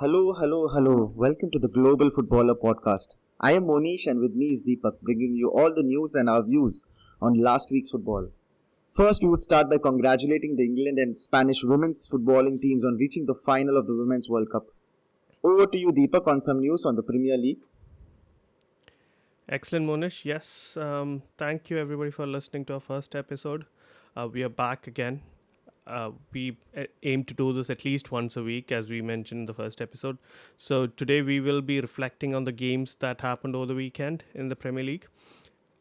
Hello, hello, hello. Welcome to the Global Footballer Podcast. I am Monish and with me is Deepak, bringing you all the news and our views on last week's football. First, we would start by congratulating the England and Spanish women's footballing teams on reaching the final of the Women's World Cup. Over to you, Deepak, on some news on the Premier League. Excellent, Monish. Yes, thank you everybody for listening to our first episode. We are back again. We aim to do this at least once a week, as we mentioned in the first episode. So today we will be reflecting on the games that happened over the weekend in the Premier League,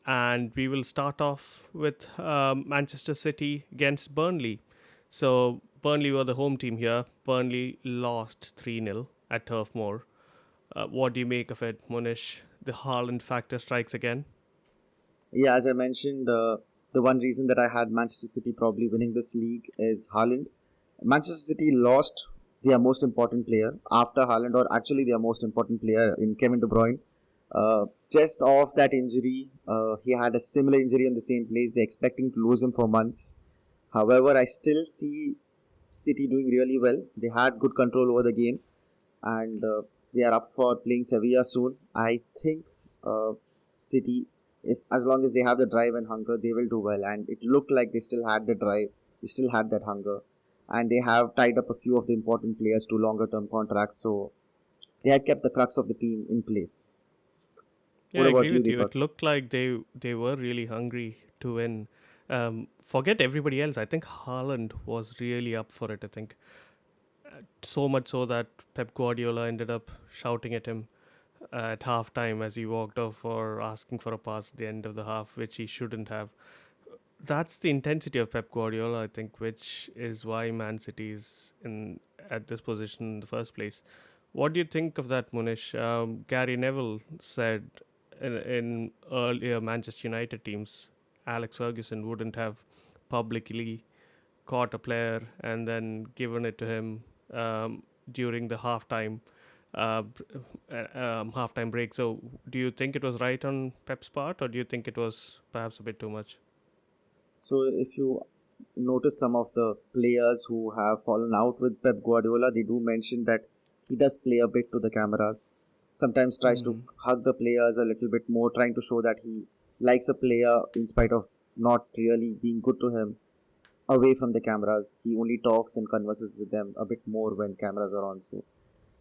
and we will start off with Manchester City against Burnley. So Burnley were the home team here. Burnley lost 3-0 at Turf Moor. What do you make of it, Monish? The Haaland factor strikes again. Yeah, as I mentioned, the one reason that I had Manchester City probably winning this league is Haaland. Manchester City lost their most important player after Haaland, or actually their most important player in Kevin De Bruyne. Just off that injury, he had a similar injury in the same place. They're expecting to lose him for months. However, I still see City doing really well. They had good control over the game, and they are up for playing Sevilla soon. I think City, if as long as they have the drive and hunger, they will do well. And it looked like they still had the drive, they still had that hunger, and they have tied up a few of the important players to longer term contracts. So they have kept the crux of the team in place. Yeah, What I about agree you, with you. Deepak? It looked like they were really hungry to win. Forget everybody else. I think Haaland was really up for it. I think so much so that Pep Guardiola ended up shouting at him at halftime as he walked off or asking for a pass at the end of the half, which he shouldn't have. That's the intensity of Pep Guardiola, I think, which is why Man City is in at this position in the first place. What do you think of that, Munish? Gary Neville said in earlier Manchester United teams, Alex Ferguson wouldn't have publicly caught a player and then given it to him during the uh, halftime break. So, do you think it was right on Pep's part, or do you think it was perhaps a bit too much? So if you notice some of the players who have fallen out with Pep Guardiola, they do mention that he does play a bit to the cameras. Sometimes tries to Mm. hug the players a little bit more, trying to show that he likes a player in spite of not really being good to him away from the cameras. He only talks and converses with them a bit more when cameras are on. So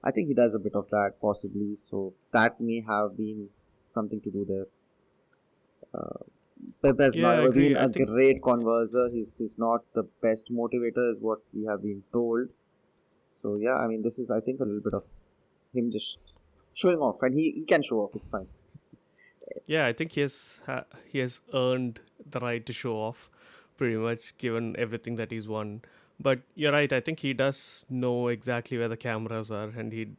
I think he does a bit of that possibly. So that may have been something to do there. Uh, Pep has Yeah, I never been agree. I a think great converser. He's not the best motivator, is what we have been told. So yeah, I mean, this is I think a little bit of him just showing off, and he can show off. It's fine. yeah, I think he has earned the right to show off, pretty much given everything that he's won. But you're right. I think he does know exactly where the cameras are, and he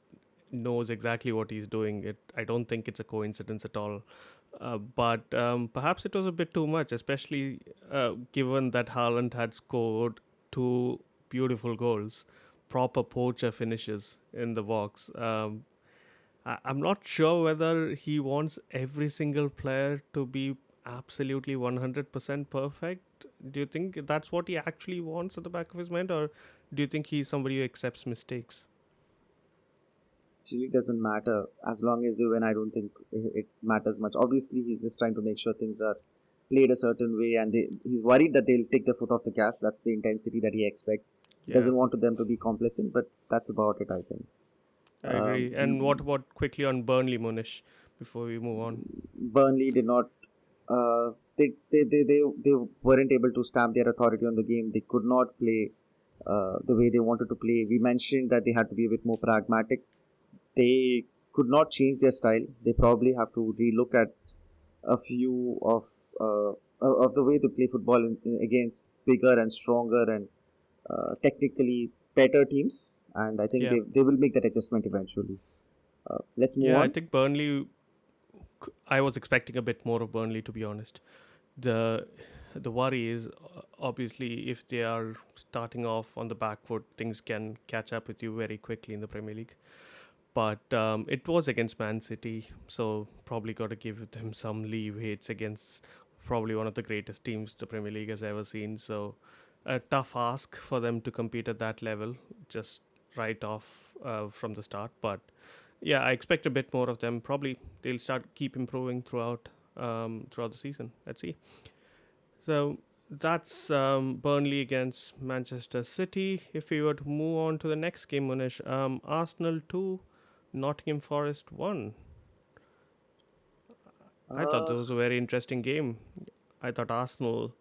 knows exactly what he's doing. I don't think it's a coincidence at all. But perhaps it was a bit too much, especially given that Haaland had scored two beautiful goals, proper poacher finishes in the box. I'm not sure whether he wants every single player to be absolutely 100% perfect. Do you think that's what he actually wants at the back of his mind, or do you think he's somebody who accepts mistakes? It really doesn't matter as long as they win. I don't think it matters much. Obviously, he's just trying to make sure things are played a certain way, and he's worried that they'll take the foot off the gas. That's the intensity that he expects. He Yeah, doesn't want them to be complacent, but that's about it. I think. I agree. And what about quickly on Burnley, Munish, before we move on? Burnley did not. They weren't able to stamp their authority on the game. They could not play the way they wanted to play. We mentioned that they had to be a bit more pragmatic. They could not change their style. They probably have to relook at a few of the way they play football against bigger and stronger and technically better teams. And I think Yeah, they will make that adjustment eventually. Let's move yeah. I on. think Burnley. I was expecting a bit more of Burnley, to be honest. The the worry is obviously if they are starting off on the back foot, things can catch up with you very quickly in the Premier League. But it was against Man City, so probably got to give them some leeway. It's against probably one of the greatest teams the Premier League has ever seen. So a tough ask for them to compete at that level. Just right off. from the start. But yeah, I expect a bit more of them. Probably they'll keep improving throughout the season. Let's see. So that's Burnley against Manchester City. If we were to move on to the next game, Munish, Arsenal 2, Nottingham Forest 1. I thought Uh, this was a very interesting game. I thought Arsenal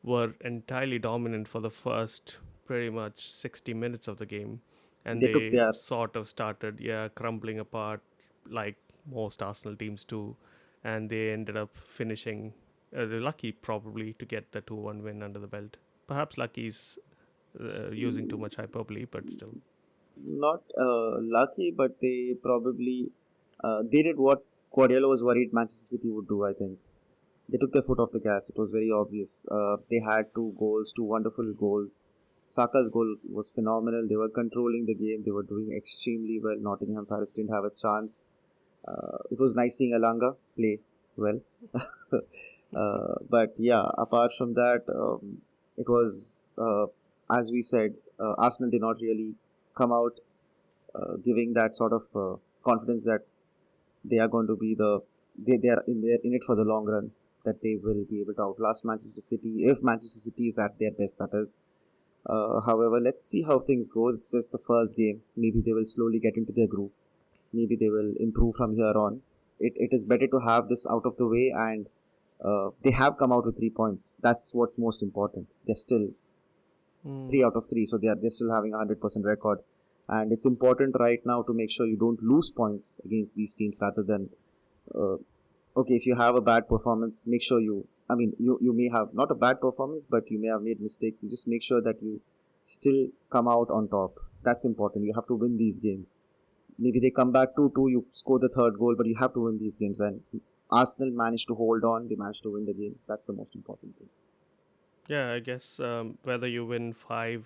were entirely dominant for the first pretty much 60 minutes of the game, and they took they their sort of started, yeah, crumbling apart like most Arsenal teams do, and they ended up finishing. They're lucky probably to get the 2-1 win under the belt. Perhaps lucky's using too much hyperbole, but still. not lucky, but they probably they did what Guardiola was worried Manchester City would do. I think they took their foot off the gas. It was very obvious. They had two goals, two wonderful goals. Saka's goal was phenomenal. They were controlling the game. They were doing extremely well. Nottingham Forest didn't have a chance. It was nice seeing Alanga play well. But yeah, apart from that, it was, as we said, Arsenal did not really come out giving that sort of confidence that they are going to be they are in it for the long run, that they will be able to outlast Manchester City if Manchester City is at their best, that is. However, let's see how things go. It's just the first game. Maybe they will slowly get into their groove. Maybe they will improve from here on. It is better to have this out of the way, and they have come out with 3 points. That's what's most important. They're still Mm. 3 out of 3, so they're still having a 100% record, and it's important right now to make sure you don't lose points against these teams rather than uh, okay, if you have a bad performance, make sure you may have not a bad performance, but you may have made mistakes. You just make sure that you still come out on top. That's important. You have to win these games. Maybe they come back 2-2, you score the third goal, but you have to win these games. And Arsenal managed to hold on. They managed to win the game. That's the most important thing. Yeah, I guess whether you win 5-0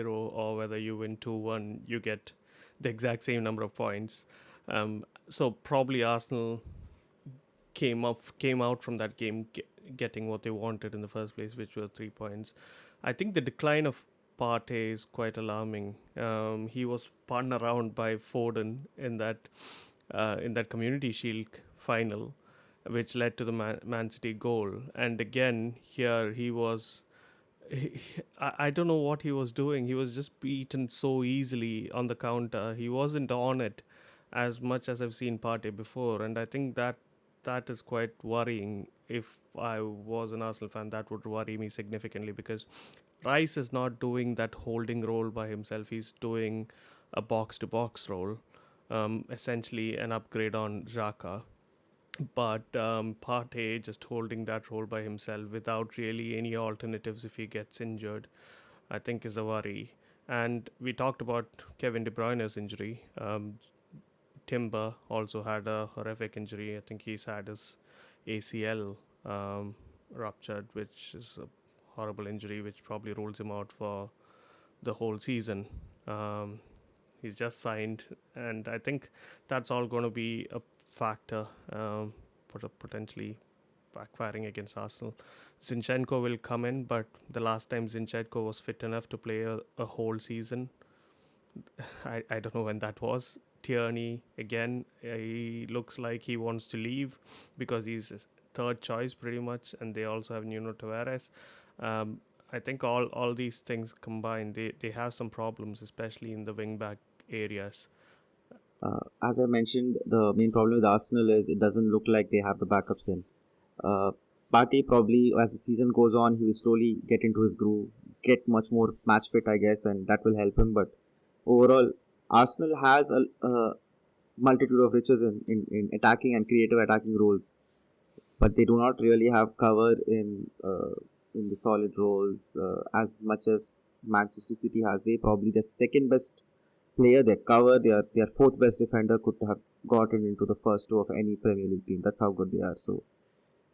or whether you win 2-1, you get the exact same number of points. So probably Arsenal came out from that game getting what they wanted in the first place, which were 3 points. I think the decline of Partey is quite alarming. He was spun around by Foden in that Community Shield final, which led to the Man City goal. And again, here he was. I don't know what he was doing. He was just beaten so easily on the counter. He wasn't on it as much as I've seen Partey before, and I think that is quite worrying. If I was an Arsenal fan, that would worry me significantly because Rice is not doing that holding role by himself. He's doing a box to box role, essentially an upgrade on Xhaka. But Partey just holding that role by himself without really any alternatives if he gets injured, I think is a worry. And we talked about Kevin De Bruyne's injury. Timber also had a horrific injury. I think he's had his ACL ruptured, which is a horrible injury, which probably rules him out for the whole season. Um, he's just signed, and I think that's all going to be a factor, potentially backfiring against Arsenal. Zinchenko will come in, but the last time Zinchenko was fit enough to play a whole season, I don't know when that was. Tierney again, he looks like he wants to leave because he's his third choice pretty much, and they also have Nuno Tavares. I think all these things combined, they have some problems, especially in the wing back areas. As I mentioned, the main problem with Arsenal is it doesn't look like they have the backups in. Uh, Partey probably, as the season goes on, he will slowly get into his groove, get much more match fit, I guess, and that will help him. But overall, Arsenal has a multitude of riches in attacking and creative attacking roles, but they do not really have cover in the solid roles as much as Manchester City has. They probably the second best player. Their cover, their fourth best defender could have gotten into the first two of any Premier League team. That's how good they are. So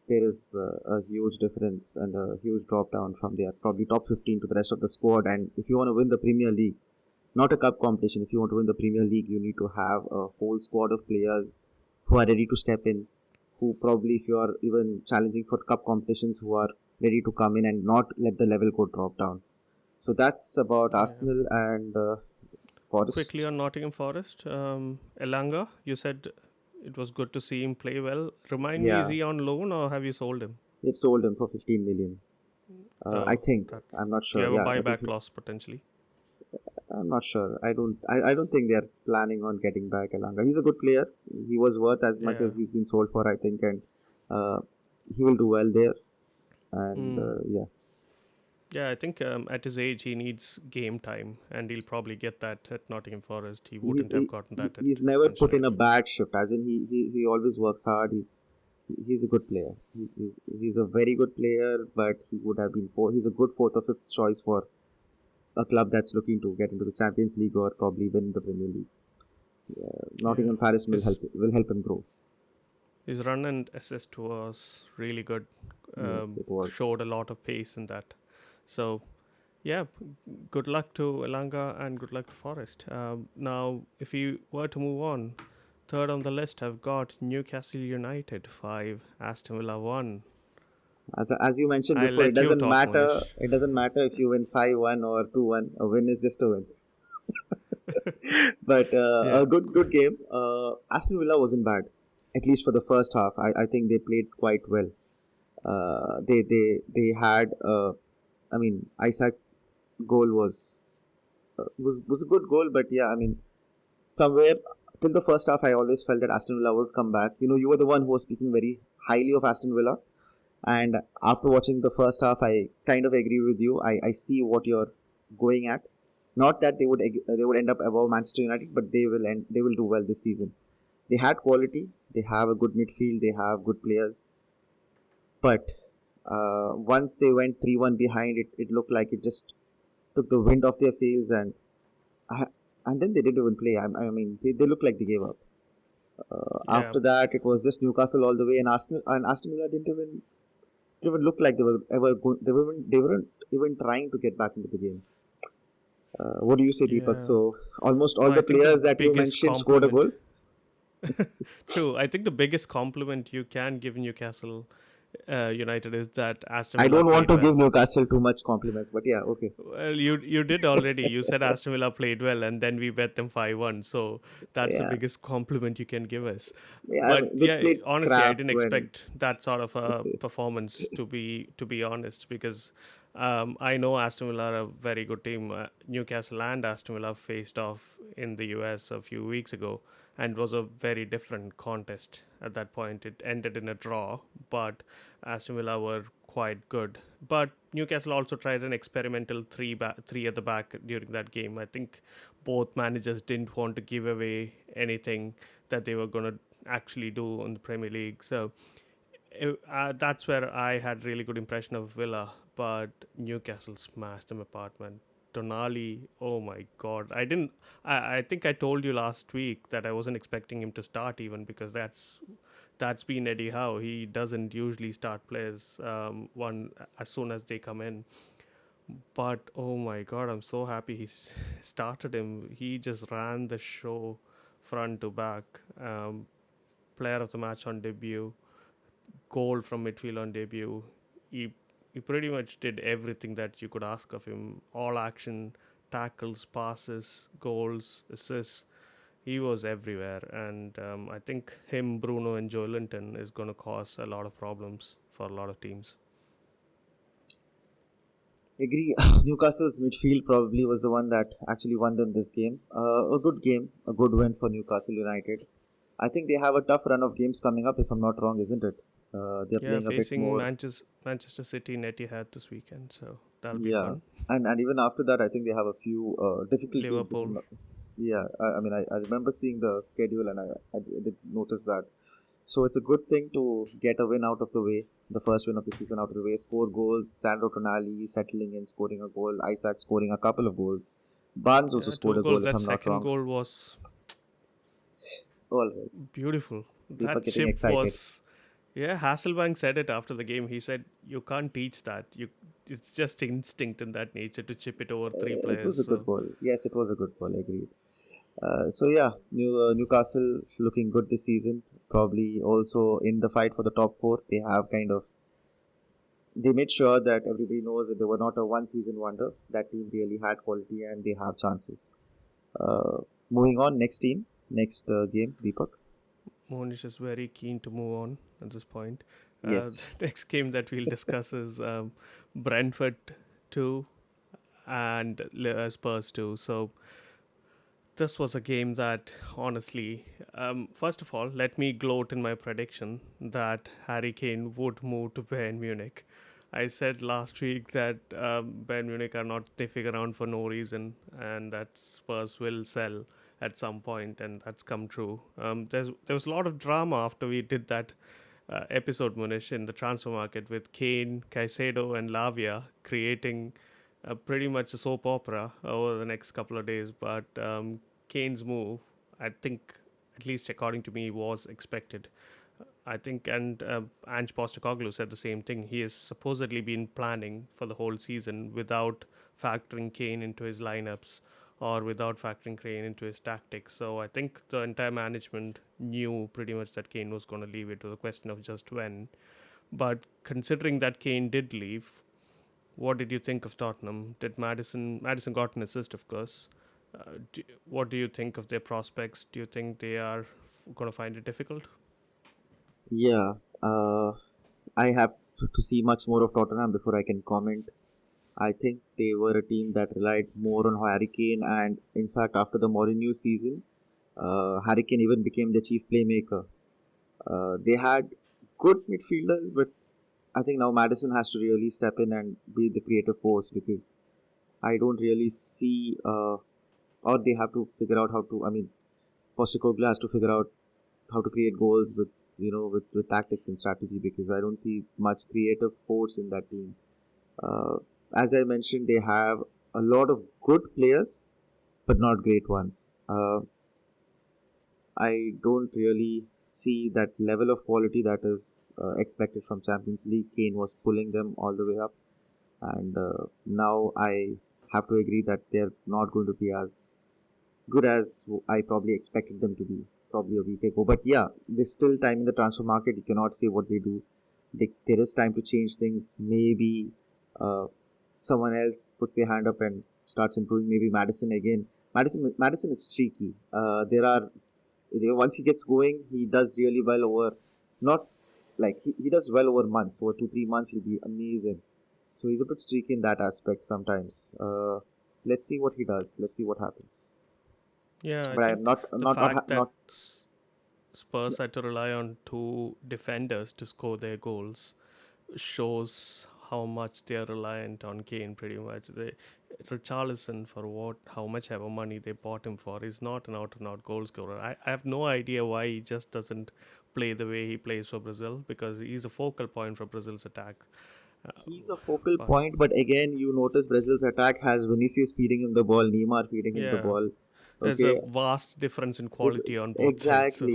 there is a huge difference and a huge drop down from their probably top 15 to the rest of the squad. And if you want to win the Premier League, not a cup competition, if you want to win the Premier League, you need to have a whole squad of players who are ready to step in, who probably, if you are even challenging for cup competitions, who are ready to come in and not let the level go drop down. So that's about Yeah. Arsenal, and quickly Forest. on Nottingham Forest, Elanga, you said it was good to see him play well. Remind me, is Yeah, he on loan or have you sold him? they've sold him for 15 million. I Oh, think. that I'm not do you sure. have a Yeah, I think. buyback clause potentially? I'm not sure. I don't think they're planning on getting back Elanga. He's a good player. He was worth as much Yeah. as he's been sold for, I think, and uh, he will do well there. And Hmm. yeah, Yeah, I think at his age he needs game time, and he'll probably get that at Nottingham Forest. He he's wouldn't have gotten that at he's never Manchester put in a United. bad shift. As in, he always works hard. He's a good player. He's a very good player, but he would have been he's a good fourth or fifth choice for a club that's looking to get into the Champions League or probably win the Premier League. Yeah, Nottingham Forest his will help him grow. his run and assist was really good. Yes, it was. Showed a lot of pace in that. So yeah, good luck to Elanga and good luck to Forest. Now, if you were to move on, third on the list, I've got Newcastle United 5, Aston Villa 1. As you mentioned I before, it let you doesn't talk, matter. Monish. It doesn't matter if you win 5-1 or 2-1. A win is just a win. But Yeah, a good game. Aston Villa wasn't bad, at least for the first half. I think they played quite well. They had. I mean, Isaac's goal was a good goal, but yeah, I mean, somewhere till the first half, I always felt that Aston Villa would come back. You know, you were the one who was speaking very highly of Aston Villa, and after watching the first half, I kind of agree with you. I see what you're going at. Not that they would end up above Manchester United, but they will do well this season. They had quality. They have a good midfield. They have good players. But once they went 3-1 behind, it looked like it just took the wind off their sails, I- and then they didn't even play. I mean, they looked like they gave up. yeah, After that, it was just Newcastle all the way, and Aston Villa didn't even look like they were ever going. They weren't even trying to get back into the game. What do you say, Deepak? yeah. So almost all No, I the think the players that you biggest mentioned scored a compliment. goal. True, I think the biggest compliment you can give Newcastle United is that Aston I Villa don't want played to give well. Newcastle too much compliments, but yeah, okay. Well, you did already. You said Aston Villa played well, and then we bet them 5-1. So that's the Yeah, biggest compliment you can give us. yeah. I But mean, they yeah, played honestly, I crap didn't when. expect that sort of a Okay. performance to be honest, because I know Aston Villa are a very good team. Newcastle and Aston Villa faced off in the US a few weeks ago, and it was a very different contest at that point. It ended in a draw, but Aston Villa were quite good. But Newcastle also tried an experimental three at the back during that game. I think both managers didn't want to give away anything that they were going to actually do in the Premier League. So that's where I had really good impression of Villa, but Newcastle smashed them apart, man. Tonali, oh my god! I didn't. I think I told you last week that I wasn't expecting him to start even because that's been Eddie Howe. He doesn't usually start players one as soon as they come in. But oh my god, I'm so happy started him. He just ran the show front to back. Player of the match on debut, goal from midfield on debut. He he pretty much did everything that you could ask of him. All action, tackles, passes, goals, assists. He was everywhere, and I think him, Bruno, and Joe Linton is going to cause a lot of problems for a lot of teams. Agree. Newcastle's midfield probably was the one that actually won them this game. A good game, a good win for Newcastle United. I think they have a tough run of games coming up, if I'm not wrong, isn't it? They're Yeah, playing a bit facing more. Manchester City in Etihad this weekend, so that'll be Yeah, fun. and even after that, I think they have a few difficult games. If I'm Liverpool, not, yeah, I mean, I remember seeing the schedule and I did notice that. So it's a good thing to get a win out of the way, the first win of the season out of the way. Score goals, Sandro Tonali settling in, scoring a goal, Isaac scoring a couple of goals. Barnes also yeah, scored two a goal, goals. if That I'm not second wrong. goal was All right, beautiful. people That getting chip excited. was. Yeah, Hasselbank said it after the game. He said, "You can't teach that. It's just instinct in that nature to chip it over three It was players." a good So goal. Yes, it was a good goal. Agreed. So yeah, Newcastle looking good this season. Probably also in the fight for the top four. They made sure that everybody knows that they were not a one season wonder. That team really had quality and they have chances. Uh, Moving on, next team, next game, Deepak. Monish is very keen to move on at this point. Yes. The next game that we'll discuss is Brentford 2 and Spurs 2. So this was a game that, honestly, first of all, let me gloat in my prediction that Harry Kane would move to Bayern Munich. I said last week that Bayern Munich are not sniffing around for no reason, and that Spurs will sell at some point, and that's come true. There was a lot of drama after we did that episode, Munish, in the transfer market with Kane, Caicedo, and Lavia creating pretty much a soap opera over the next couple of days. But Kane's move, I think, at least according to me, was expected. I think, and Ange Postecoglou said the same thing. He has supposedly been planning for the whole season without factoring Kane into his lineups or without factoring Kane into his tactics. So I think the entire management knew pretty much that Kane was going to leave. It was a question of just when. But considering that Kane did leave, what did you think of Tottenham? Did Madison got an assist, of course. What do you think of their prospects? Do you think they are going to find it difficult? Yeah. I have to see much more of Tottenham before I can comment. I think they were a team that relied more on Harry Kane, and in fact, after the Mourinho season, Harry Kane even became the chief playmaker. They had good midfielders, but I think now Madison has to really step in and be the creative force, because I don't really see, or they have to figure out how to. I mean, Postecoglou has to figure out how to create goals with, with tactics and strategy, because I don't see much creative force in that team. Uh, as I mentioned, they have a lot of good players, but not great ones. I don't really see that level of quality that is expected from Champions League. Kane was pulling them all the way up, and now I have to agree that they're not going to be as good as I probably expected them to be probably a week ago. But yeah, there's still time in the transfer market. You cannot say what they do. There is time to change things. Maybe uh, someone else puts their hand up and starts improving. Maybe Madison again. Madison is streaky. There are, once he gets going, he does really well over, not like he does well over months. Over 2 3 months, he'll be amazing. So he's a bit streaky in that aspect sometimes. Let's see what he does. Let's see what happens. Yeah, I But I am think not the not not fact that not. Spurs had to rely on two defenders to score their goals shows how much they are reliant on Kane. Pretty much, Richarlison, for what how much ever money they bought him for, is not an out and out goal scorer. I have no idea why he just doesn't play the way he plays for Brazil, because he's a focal point for Brazil's attack. Uh, He's a focal but point, but again, you notice Brazil's attack has Vinicius feeding him the ball, Neymar feeding him the yeah, ball. there's a Okay, vast difference in is quality on both sides. So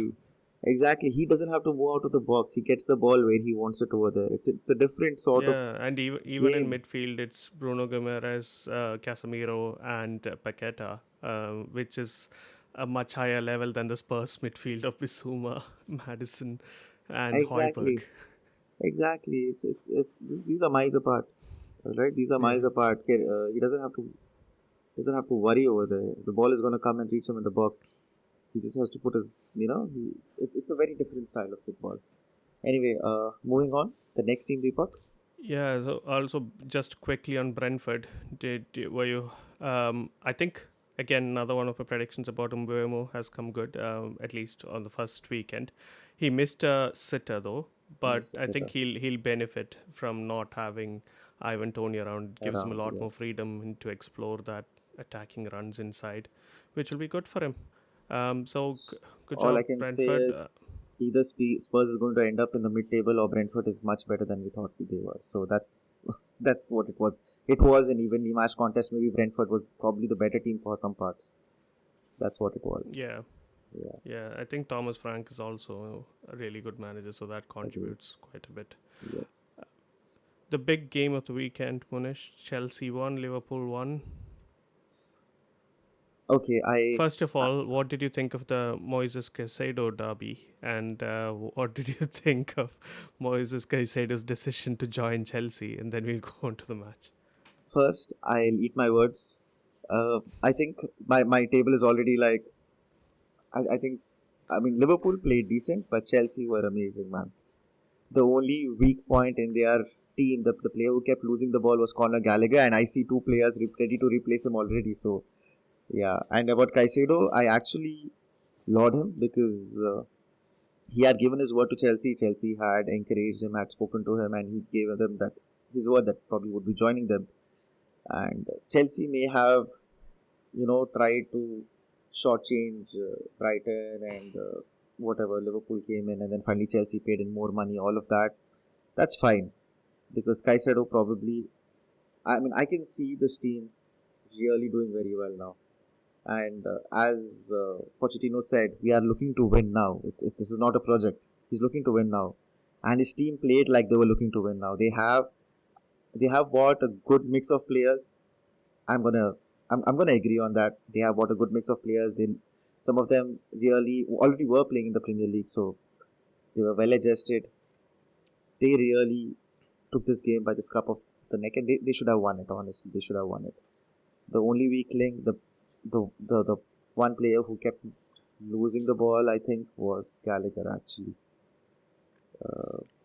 exactly. He doesn't have to move out of the box. He gets the ball where he wants it over there. It's a different sort of yeah, and even in game. midfield, it's Bruno Guimaraes, Casemiro, and Paqueta, which is a much higher level than the Spurs midfield of Bissouma, Madison, and Højbjerg. Exactly, exactly. These are miles apart, right? These are Yeah, miles apart. Okay, he doesn't have to worry over there. The ball is going to come and reach him in the box. He just has to put his, it's a very different style of football. Anyway, moving on. The next team, Deepak. yeah. So also just quickly on Brentford, were you? I think again another one of my predictions about Mbuemo has come good. At least on the first weekend, he missed a sitter though, but Mr. I think Sitter he'll benefit from not having Ivan Tony around. It gives him a around. lot Yeah, more freedom to explore that attacking runs inside, which will be good for him. Good all I job, can say Brentford. is either Spurs is going to end up in the mid-table, or Brentford is much better than we thought they were. So that's that's what it was. It was an evenly matched contest. Maybe Brentford was probably the better team for some parts. That's what it was. Yeah, Yeah, yeah. I think Thomas Frank is also a really good manager, so that agree. contributes quite a bit. Yes. The big game of the weekend, Munish. Chelsea won, Liverpool won. Okay, First of all, what did you think of the Moises Caicedo derby? And what did you think of Moises Caicedo's decision to join Chelsea? And then we'll go on to the match. first I'll eat my words. I think my table is already like I think I mean Liverpool played decent, but Chelsea were amazing, man. The only weak point in their team, the player who kept losing the ball was Conor Gallagher, and I see two players ready to replace him already. So yeah, and about Caicedo, I actually laud him because he had given his word to Chelsea. Chelsea had encouraged him, had spoken to him, and he gave them that his word that probably would be joining them. And Chelsea may have tried to shortchange Brighton and whatever Liverpool came in, and then finally Chelsea paid in more money. All of that, that's fine because Caicedo probably. I mean, I can see this team really doing very well now. And as Pochettino said, we are looking to win now. It's this is not a project. He's looking to win now, and his team played like they were looking to win now. They have bought a good mix of players. I'm gonna I'm gonna agree on that. They have bought a good mix of players. Some of them really already were playing in the Premier League, so they were well adjusted. They really took this game by the scruff of the neck, and they should have won it. Honestly, they should have won it. The only weak link, the one player who kept losing the ball, I think, was Gallagher actually.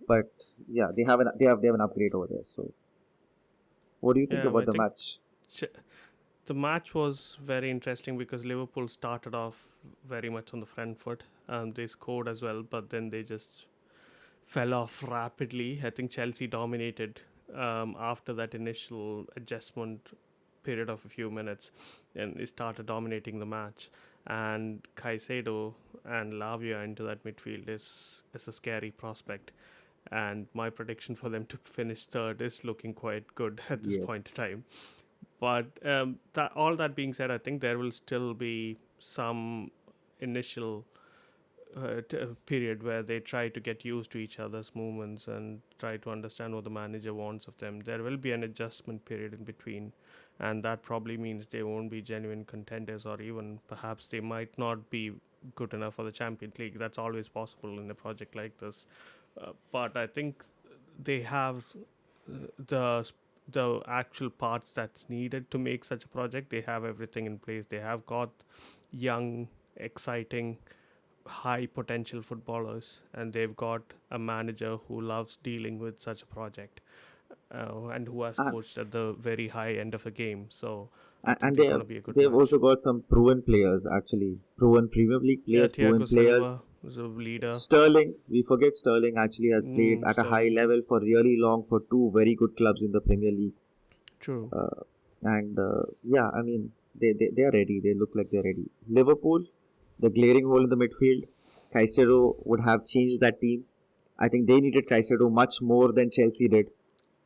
But yeah, they have an upgrade over there. So, what do you think I about the think match? Ch- the match was very interesting because Liverpool started off very much on the front foot. They scored as well, but then they just fell off rapidly. I think Chelsea dominated after that initial adjustment period of a few minutes, and they started dominating the match. And Caicedo and Lavia into that midfield is a scary prospect. And my prediction for them to finish third is looking quite good at this point in Yes, time. But all that being said, I think there will still be some initial period where they try to get used to each other's movements and try to understand what the manager wants of them. There will be an adjustment period in between, and that probably means they won't be genuine contenders, or even perhaps they might not be good enough for the Champions League. That's always possible in a project like this. But I think they have the the actual parts that's needed to make such a project. They have everything in place. They have got young, exciting, high potential footballers, and they've got a manager who loves dealing with such a project, and who has and coached at the very high end of the game. So I and think and they're they going have to be a good they've match. also got some proven players actually, proven Premier League Yeah, players, proven Thiago Silva players. is a leader. Sterling, we forget Sterling actually has played at a high Sterling, level for really long for two very good clubs in the Premier League. true. And yeah, I mean, they are ready. They look like they're ready. Liverpool, the glaring hole in the midfield, Caicedo would have changed that team. I think they needed Caicedo much more than Chelsea did.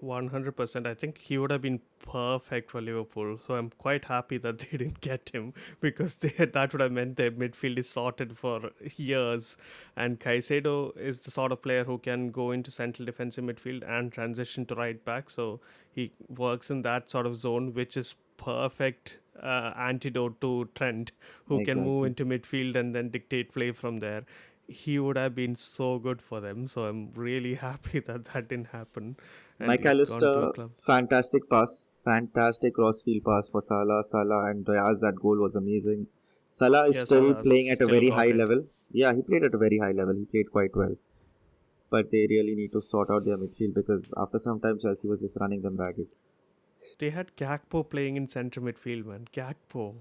100%. I think he would have been perfect for Liverpool. So I'm quite happy that they didn't get him, because that would have meant their midfield is sorted for years. And Caicedo is the sort of player who can go into central defensive midfield and transition to right back. So he works in that sort of zone, which is perfect antidote to Trent, who can move Exactly. into midfield and then dictate play from there. He would have been so good for them. So I'm really happy that that didn't happen, and he's gone to a McAllister, club. fantastic crossfield pass for Salah. Salah and Diaz, that goal was amazing. Salah is Yeah, still Salah's playing at a still very high got it. level. Yeah, he played at a very high level. He played quite well. But they really need to sort out their midfield because after some time Chelsea was just running them ragged. They had Gakpo playing in centre midfield, man. Gakpo,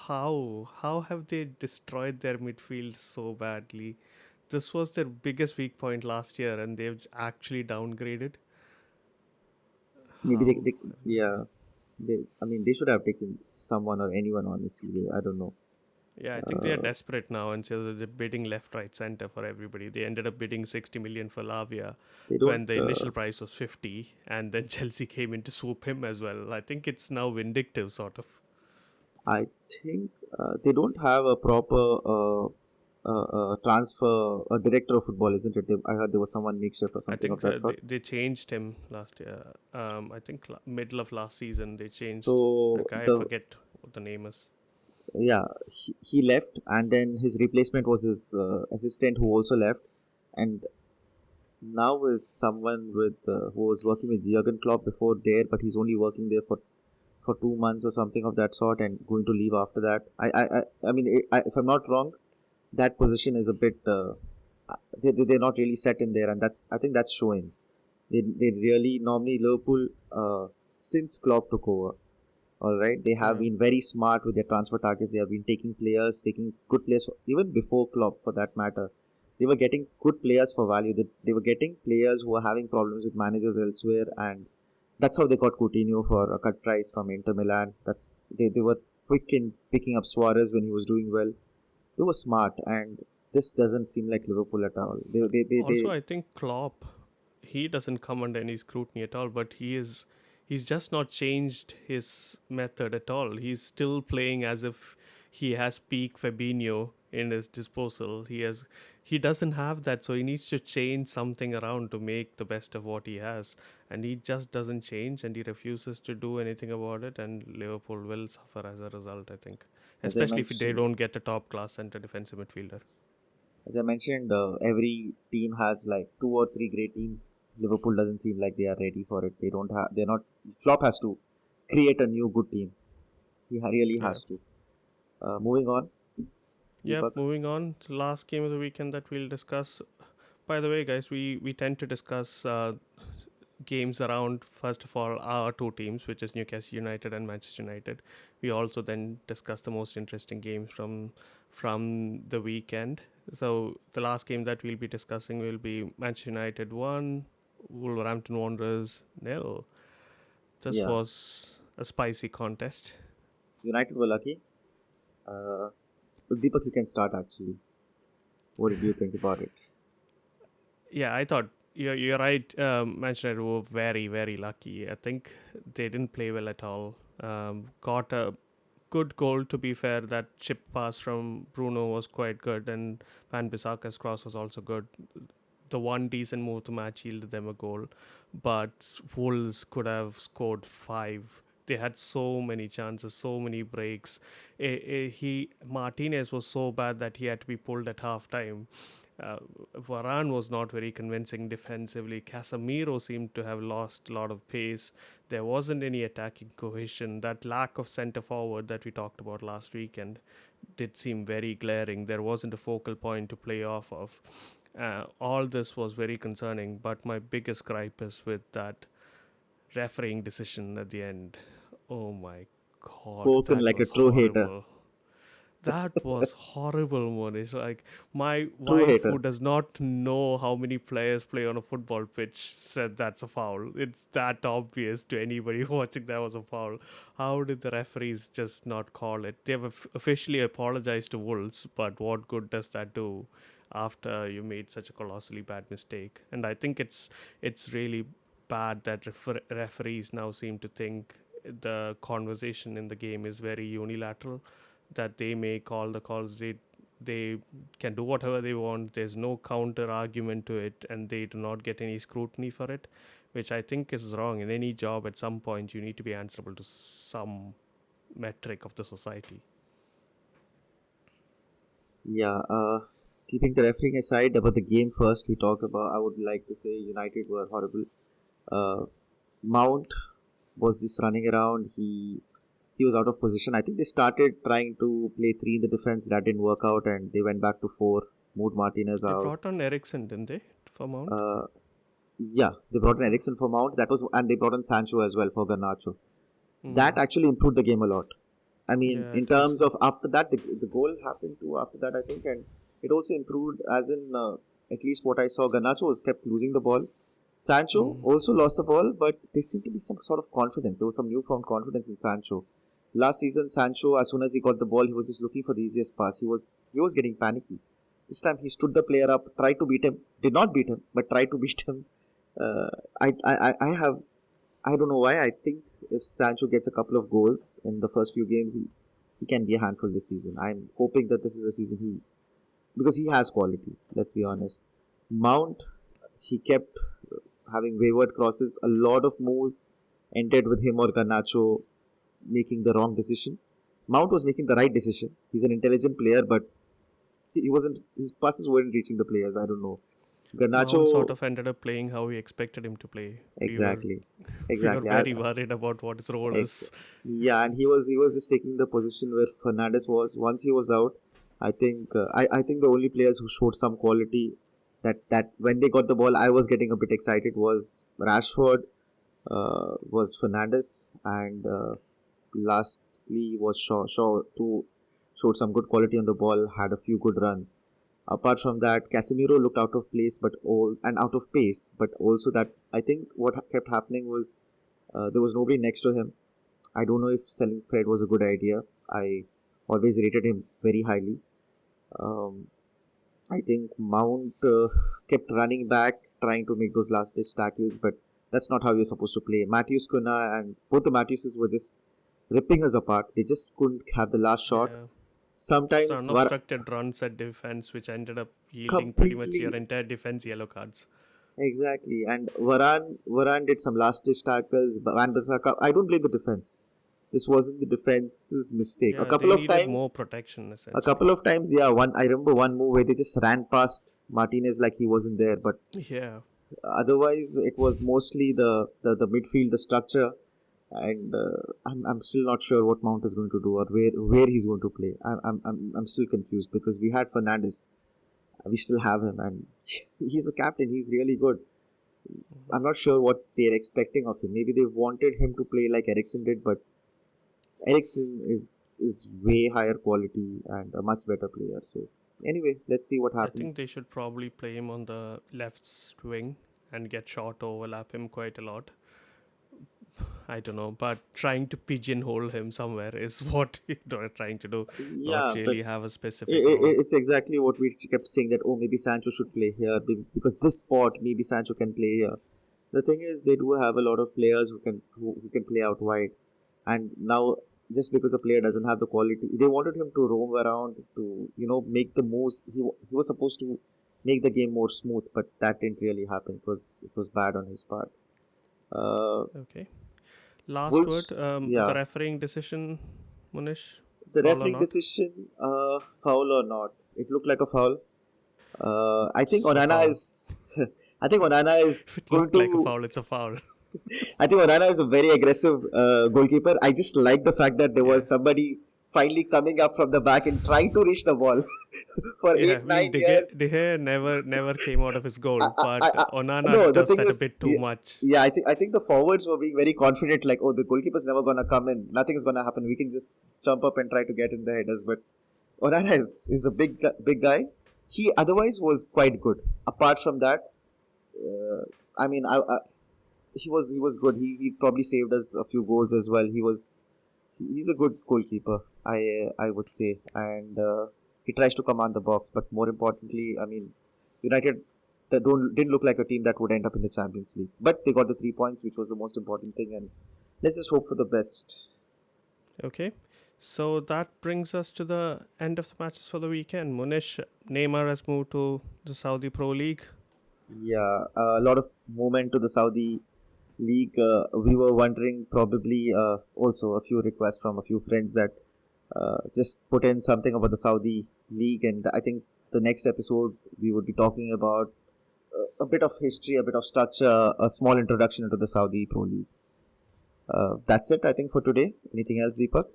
how have they destroyed their midfield so badly? This was their biggest weak point last year, and they've actually downgraded. Maybe How? I have no idea. yeah, I mean, they should have taken someone or anyone. Honestly, I don't know. Yeah, I think they are desperate now, and so they're bidding left, right, center for everybody. They ended up bidding 60 million for Lavia They don't. when the initial price was 50, and then Chelsea came in to swoop him as well. I think it's now vindictive, sort of. I think they don't have a proper transfer a director of football, isn't it? I heard there was someone makeshift or I something of think that sort. they changed him last year. I think middle of last season they changed a So guy. I the forget what the name is. yeah, he left, and then his replacement was his assistant who also left, and now is someone with who was working with Jurgen Klopp before there, but he's only working there for for 2 months or something of that sort and going to leave after that. I mean, if I'm not wrong, that position is a bit. They're not really set in there, and I think that's showing. They really normally Liverpool since Klopp took over. All right, they have Yeah. been very smart with their transfer targets. They have been taking good players, even before Klopp for that matter. They were getting good players for value. They were getting players who were having problems with managers elsewhere, and that's how they got Coutinho for a cut price from Inter Milan. They were quick in picking up Suarez when he was doing well. They were smart, and this doesn't seem like Liverpool at all. Also, I think Klopp, he doesn't come under any scrutiny at all, but he's just not changed his method at all. He's still playing as if he has peak Fabinho in his disposal. He doesn't have that, so he needs to change something around to make the best of what he has. And he just doesn't change, and he refuses to do anything about it, and Liverpool will suffer as a result, I think. as I Especially if they mentioned, don't get a top class center defensive midfielder. every team has like two or three great teams. Liverpool doesn't seem like they are ready for it. They don't have. They're not. Klopp has to create a new good team. Really Yeah. has to. Moving on, Yep, Deepak. moving on to last game of the weekend that we'll discuss. By the way, guys, we tend to discuss games around, first of all, our two teams, which is Newcastle United and Manchester United. We also then discuss the most interesting games from the weekend. So the last game that we'll be discussing will be Manchester United 1, Wolverhampton Wanderers nil. This Yeah, was a spicy contest. United were lucky. Uh, Deepak, you can start actually. What did you think about it? Yeah, I thought you're right. Manchester United were very, very lucky. I think they didn't play well at all. Got a good goal, to be fair. That chip pass from Bruno was quite good, and Van Bissaka's cross was also good. The one decent move to match yielded them a goal, but Wolves could have scored five. They had so many chances, so many breaks. He Martinez was so bad that he had to be pulled at half time. Uh, Varane was not very convincing defensively. Casemiro seemed to have lost a lot of pace. There wasn't any attacking cohesion. That lack of centre forward that we talked about last weekend did seem very glaring. There wasn't a focal point to play off of. All this was very concerning, but my biggest gripe is with that refereeing decision at the end. Oh my god, Spoken that like a was true hater. horrible. That was horrible, Monish. Like, my True wife, hater. who does not know how many players play on a football pitch, said that's a foul. It's that obvious to anybody watching that was a foul. How did the referees just not call it? They have officially apologized to Wolves, but what good does that do after you made such a colossally bad mistake? And I think it's really bad that referees now seem to think the conversation in the game is very unilateral, that they make all the calls. They can do whatever they want. There's no counter argument to it, and they do not get any scrutiny for it, which I think is wrong. In any job, at some point, you need to be answerable to some metric of the society. Yeah. Keeping the refereeing aside, about the game first, we talk about. I would like to say United were horrible. Uh, Mount was just running around. He was out of position. I think they started trying to play three in the defense. That didn't work out, and they went back to four. Moved Martinez They out. brought on Ericsson, didn't they, for Mount? Uh, yeah, they brought in Ericsson for Mount. That was, and they brought in Sancho as well for Garnacho. That Mm. actually improved the game a lot. I mean, Yeah, I in think terms so. of after that, the goal happened too. After that, I think, and it also improved. As in, at least what I saw, Garnacho was kept losing the ball. Sancho Mm. also lost the ball, but there seemed to be some sort of confidence. There was some newfound confidence in Sancho. Last season, Sancho, as soon as he got the ball, he was just looking for the easiest pass. He was getting panicky. This time, he stood the player up, tried to beat him. Did not beat him, but tried to beat him. Uh, I don't know why. I think if Sancho gets a couple of goals in the first few games, he can be a handful this season. I'm hoping that this is the season because he has quality. Let's be honest. Mount, he kept having wayward crosses. A lot of moves ended with him or Garnacho making the wrong decision. Mount was making the right decision. He's an intelligent player, but he wasn't. His passes weren't reaching the players. I don't know. Mount sort Garnacho, of ended up playing how we expected him to play. We were exactly, we were exactly. very worried about what his role Ex- is. yeah, and he was just taking the position where Fernandez was. Once he was out, I think the only players who showed some quality that when they got the ball, I was getting a bit excited was Rashford, was Fernandez, and lastly was Shaw too showed some good quality on the ball, had a few good runs. Apart from that, Casemiro looked out of place, but all and out of pace. But also that I think what kept happening was there was nobody next to him. I don't know if selling Fred was a good idea. I always rated him very highly. Um, I think Mount kept running back, trying to make those last ditch tackles, but that's not how you're supposed to play. Matthews Kuna and both the Matthewses were just ripping us apart. They just couldn't have the last shot. Yeah. Just Sometimes were unobstructed runs at defense, which ended up yielding pretty much your completely entire defense yellow cards. exactly. And Varane did some last ditch tackles. But Van Bissaka, I don't blame the defense. This wasn't the defense's mistake. Yeah, they needed more protection A essentially. couple of times, yeah. One I remember one move where they just ran past Martinez like he wasn't there, but Yeah, otherwise it was mostly the midfield, the structure, and I'm still not sure what Mount is going to do or where he's going to play. I'm still confused because we had Fernandes, we still have him, and he's the captain. He's really good. I'm not sure what they're expecting of him. Maybe they wanted him to play like Ericsson did, but Ericsson is way higher quality and a much better player. So anyway, let's see what I think happens. they should probably play him on the left wing and get Shaw to overlap him quite a lot. I don't know, but trying to pigeonhole him somewhere is what you're trying to do, not Yeah, but really have a specific role. it's exactly what we kept saying that oh maybe Sancho should play here because this spot maybe Sancho can play here. The thing is they do have a lot of players who can play out wide, and now just because a player doesn't have the quality, they wanted him to roam around to make the moves. He was supposed to make the game more smooth, but that didn't really happen. It was bad on his part. Uh, Okay. Last word, Wolves, the yeah, refereeing decision, Munish, the foul or refereeing not? decision, foul or not, it looked like a foul. I think It's a Onana foul. is. I think Onana If is it going looked like a to. foul, it's a foul. I think Onana is a very aggressive goalkeeper. I just like the fact that there Yeah. was somebody finally coming up from the back and trying to reach the ball for Yeah, eight I nine mean, years. De Gea never came out of his I, goal, I, but I, Onana no, the does thing that a is, bit too much. yeah, I think the forwards were being very confident, like, oh, the goalkeeper's never gonna come in, nothing is gonna happen. We can just jump up and try to get in the headers. But Onana is a big guy. He otherwise was quite good. Apart from that, I mean, he was good. He probably saved us a few goals as well. He's a good goalkeeper. I would say, and he tries to command the box. But more importantly, I mean, United that don't didn't look like a team that would end up in the Champions League. But they got the 3 points, which was the most important thing. And let's just hope for the best. Okay. So that brings us to the end of the matches for the weekend. Munish, Neymar has moved to the Saudi Pro League. Yeah, a lot of movement to the Saudi league. We were wondering probably also a few requests from a few friends that just put in something about the Saudi league, and I think the next episode we would be talking about a bit of history, a bit of structure, a small introduction into the Saudi Pro League. That's it, I think, for today. Anything else, Deepak?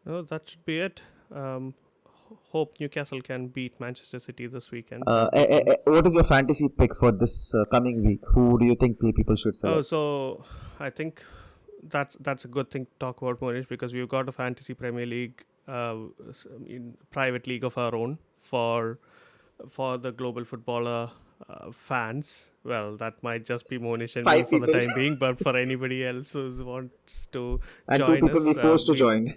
No, that should be it. Hope Newcastle can beat Manchester City this weekend. That'll be fun. What is your fantasy pick for this coming week? Who do you think people should Oh, select? so I think that's a good thing to talk about, Monish, because we've got a fantasy Premier League, in private league of our own for the global footballer fans. Well, that might just be Monish and me Five for the people, time being, but for anybody else who wants to and two join people we us, forced to join.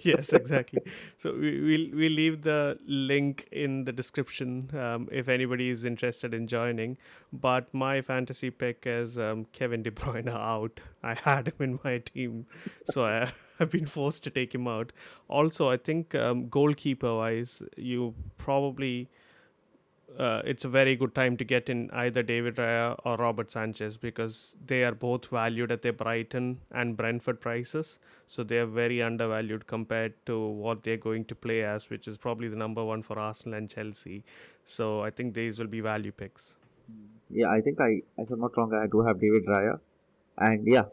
yes, exactly. So we'll leave the link in the description if anybody is interested in joining. But my fantasy pick is Kevin De Bruyne out. I had him in my team, so I've been forced to take him out. Also, I think goalkeeper wise, you probably it's a very good time to get in either David Raya or Robert Sanchez because they are both valued at their Brighton and Brentford prices. So they are very undervalued compared to what they're going to play as, which is probably the number one for Arsenal and Chelsea. So I think these will be value picks. Yeah, I think if I'm not wrong, I do have David Raya. And yeah,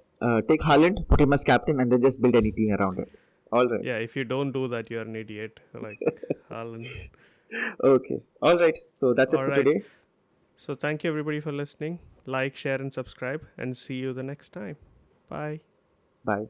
take Haaland, put him as captain, and then just build any team around it. All right. Yeah, if you don't do that, you're an idiot. Like Haaland. Okay. All right. So that's it All for right. today. So thank you everybody for listening. Like, share, and subscribe, and see you the next time. Bye. Bye.